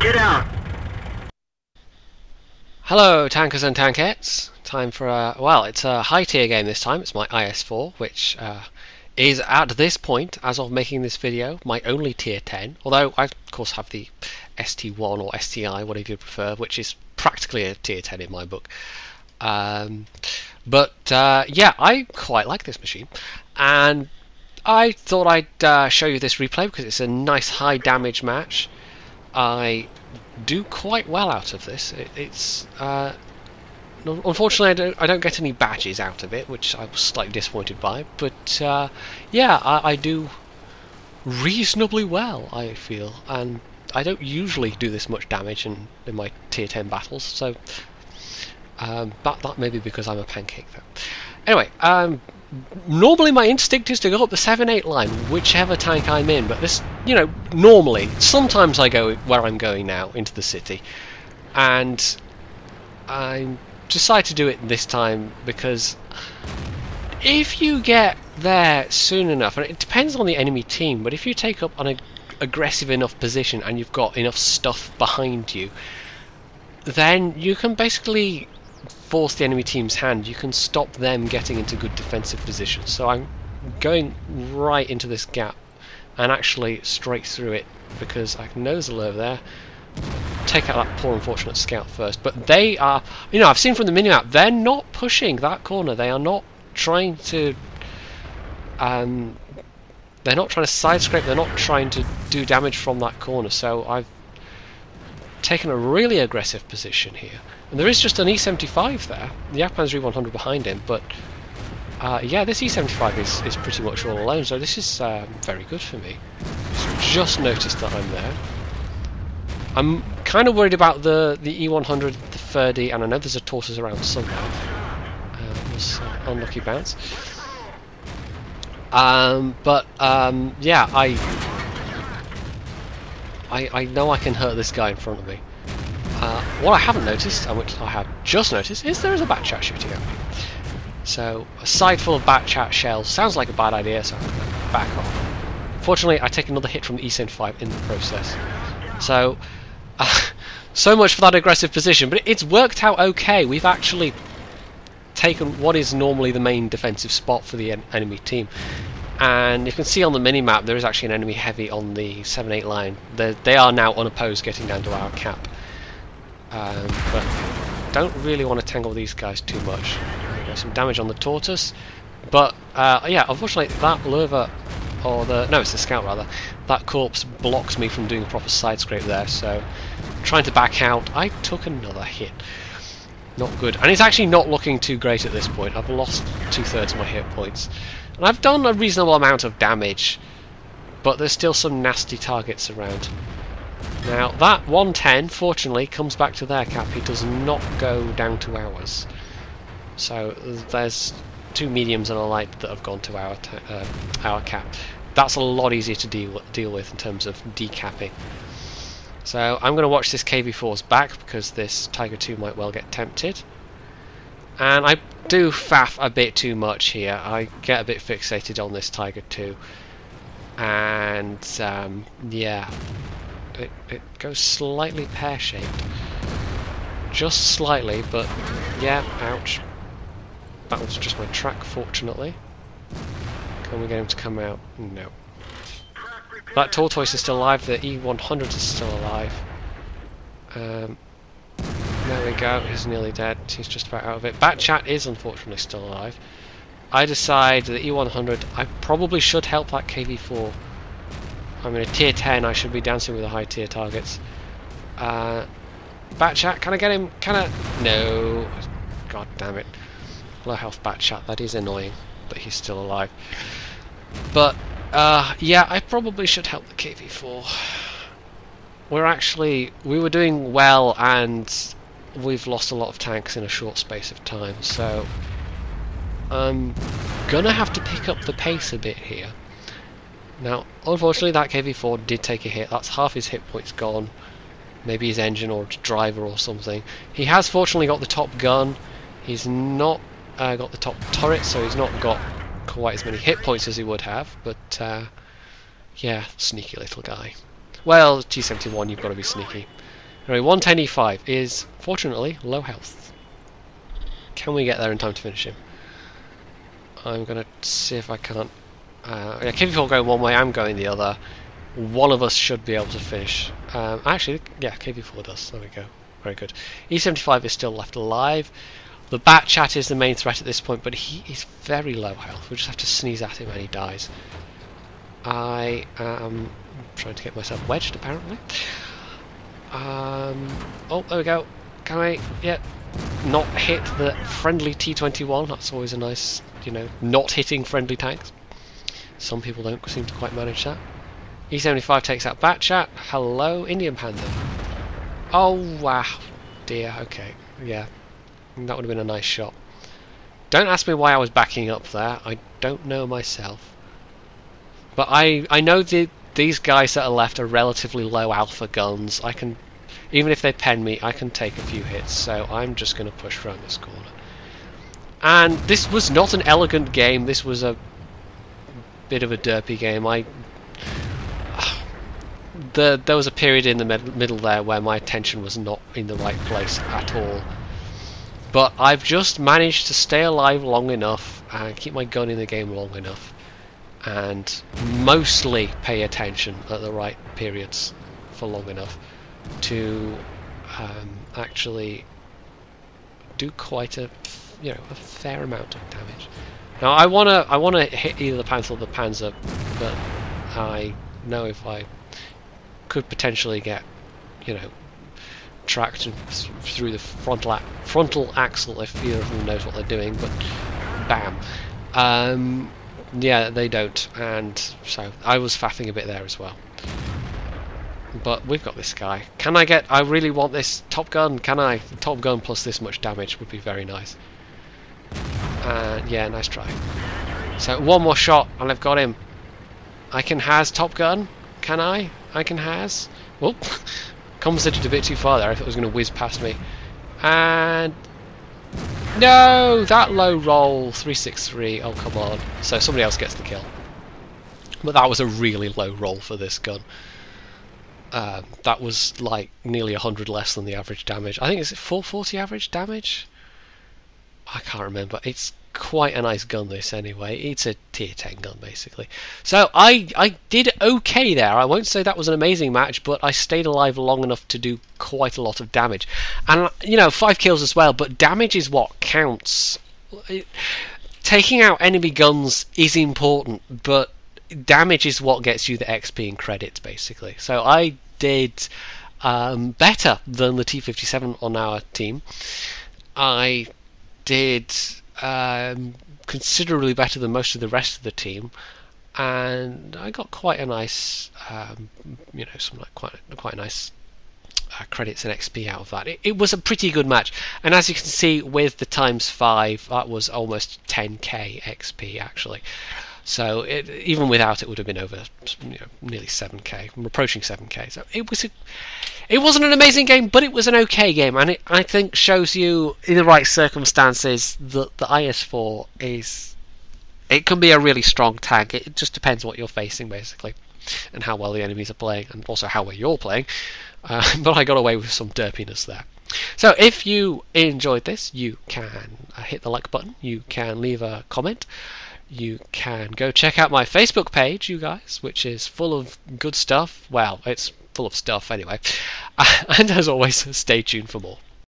get out! Hello tankers and tankettes, time for well, it's a high tier game this time. It's my IS-4, which is at this point, as of making this video, my only tier 10, although I of course have the ST1 or STI, whatever you prefer, which is practically a tier 10 in my book. Yeah, I quite like this machine, and I thought I'd show you this replay because it's a nice high damage match. I do quite well out of this. It's unfortunately I don't get any badges out of it, which I was slightly disappointed by. But yeah, I do reasonably well, I feel, and I don't usually do this much damage in my tier 10 battles. So that may be because I'm a pancake, though. Anyway, normally my instinct is to go up the 7-8 line, whichever tank I'm in, but this, you know, normally, sometimes I go where I'm going now, into the city, and I decide to do it this time because if you get there soon enough, and it depends on the enemy team, but if you take up an aggressive enough position and you've got enough stuff behind you, then you can basically force the enemy team's hand. You can stop them getting into good defensive positions. So I'm going right into this gap and actually straight through it because I can nose over there, take out that poor unfortunate scout first. But they are, you know, I've seen from the minimap, they're not pushing that corner. They are not trying to they're not trying to side scrape, they're not trying to do damage from that corner. So I've taken a really aggressive position here. And there is just an E75 there, the Japan's E100 behind him, but yeah, this E75 is pretty much all alone, so this is very good for me. Just noticed that I'm there. I'm kind of worried about the E100, the 30, and I know there's a tortoise around somewhere. It was unlucky bounce. Yeah, I know I can hurt this guy in front of me. What I haven't noticed, and which I have just noticed, is there is a bat chat shooting at me. So a side full of bat chat shells sounds like a bad idea, so I'm going to back off. Fortunately, I take another hit from the E75 in the process. So, so much for that aggressive position, but it's worked out okay. We've actually taken what is normally the main defensive spot for the enemy team. And you can see on the minimap there is actually an enemy heavy on the 7-8 line. They are now unopposed getting down to our cap. But don't really want to tangle these guys too much. Some damage on the tortoise, but yeah, unfortunately that lurver, or no, it's the scout rather, that corpse blocks me from doing a proper side scrape there, so trying to back out, I took another hit. Not good, and it's actually not looking too great at this point. I've lost 2/3 of my hit points, and I've done a reasonable amount of damage, but there's still some nasty targets around. Now that 110 fortunately comes back to their cap, he does not go down to ours. So there's two mediums and a light that have gone to our cap. That's a lot easier to deal with in terms of decapping. So I'm going to watch this KV4's back because this Tiger 2 might well get tempted. And I do faff a bit too much here. I get a bit fixated on this Tiger 2. And yeah, it goes slightly pear-shaped. Just slightly, but yeah, ouch. That was just my track, fortunately. Can we get him to come out? No. That tortoise is still alive, the E100 is still alive. There we go, he's nearly dead, he's just about out of it. Batchat is unfortunately still alive. I decide the E100, I probably should help that KV4. I'm in a tier 10, I should be dancing with the high tier targets. Batchat, can I get him? Can I? No. God damn it. Low health Batchat, that is annoying, but he's still alive. But, yeah, I probably should help the KV4. We were doing well, and we've lost a lot of tanks in a short space of time, so I'm gonna have to pick up the pace a bit here. Now, unfortunately, that KV4 did take a hit. That's half his hit points gone. Maybe his engine or driver or something. He has fortunately got the top gun. He's not got the top turret, so he's not got quite as many hit points as he would have. But yeah, sneaky little guy. Well, T-71, you've got to be sneaky. Anyway, 110E5 is, fortunately, low health. Can we get there in time to finish him? I'm going to see if I can't... yeah, KV4 going one way, I'm going the other. One of us should be able to finish. Actually, yeah, KV4 does. There we go. Very good. E75 is still left alive. The Bat Chat is the main threat at this point, but he is very low health. We'll just have to sneeze at him and he dies. I am trying to get myself wedged, apparently. Oh, there we go. Can I, yeah, not hit the friendly T21? That's always a nice, you know, not hitting friendly tanks. Some people don't seem to quite manage that. E75 takes out Bat Chat. Hello, Indian Panda. Oh, wow. Dear, okay. Yeah. That would have been a nice shot. Don't ask me why I was backing up there. I don't know myself. But I know these guys that are left are relatively low alpha guns. I can, even if they pen me, I can take a few hits. So I'm just going to push around this corner. And this was not an elegant game. This was a bit of a derpy game. There was a period in the middle there where my attention was not in the right place at all. But I've just managed to stay alive long enough and keep my gun in the game long enough and mostly pay attention at the right periods for long enough to actually do quite a a fair amount of damage. Now I wanna hit either the Panther or the Panzer, but I know if I could potentially get tracked through the frontal axle if either of them knows what they're doing, but bam. Yeah, they don't, and so I was faffing a bit there as well. But we've got this guy. Can I get... I really want this Top Gun, can I? Top Gun plus this much damage would be very nice. Yeah, nice try. So one more shot and I've got him. I can has Top Gun, can I? I can has. Whoop. Compensated a bit too far there. I thought it was going to whiz past me. And... no! That low roll. 363. Oh, come on. So somebody else gets the kill. But that was a really low roll for this gun. That was like nearly 100 less than the average damage. I think it's 440 average damage? I can't remember. It's quite a nice gun, this, anyway. It's a tier 10 gun, basically. So I did okay there. I won't say that was an amazing match, but I stayed alive long enough to do quite a lot of damage. And, 5 kills as well, but damage is what counts. Taking out enemy guns is important, but damage is what gets you the XP and credits, basically. So I did better than the T-57 on our team. I did considerably better than most of the rest of the team, and I got quite a nice, some like quite nice credits and XP out of that. It was a pretty good match, and as you can see with the ×5, that was almost 10k XP actually. So even without it would have been over, nearly 7k. I'm approaching 7k. So it wasn't an amazing game, but it was an okay game, and it, I think, shows you in the right circumstances that the IS-4 it can be a really strong tank. It just depends what you're facing, basically, and how well the enemies are playing, and also how well you're playing. But I got away with some derpiness there. So if you enjoyed this, you can hit the like button. You can leave a comment. You can go check out my Facebook page, you guys, which is full of good stuff. Well, it's full of stuff anyway. And as always, stay tuned for more.